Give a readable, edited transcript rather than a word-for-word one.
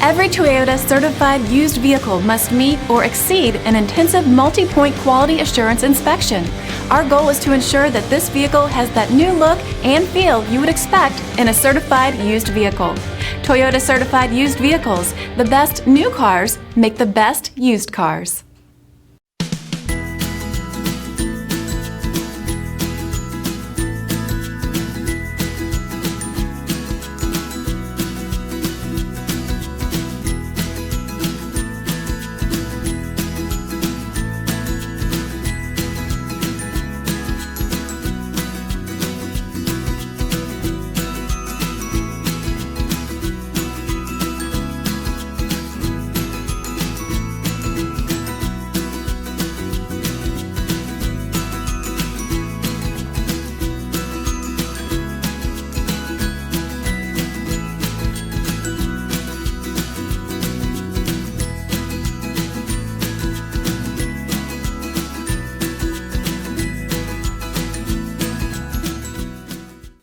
Every Toyota certified used vehicle must meet or exceed an intensive multi-point quality assurance inspection. Our goal is to ensure that this vehicle has that new look and feel you would expect in a certified used vehicle. Toyota certified used vehicles, the best new cars make the best used cars.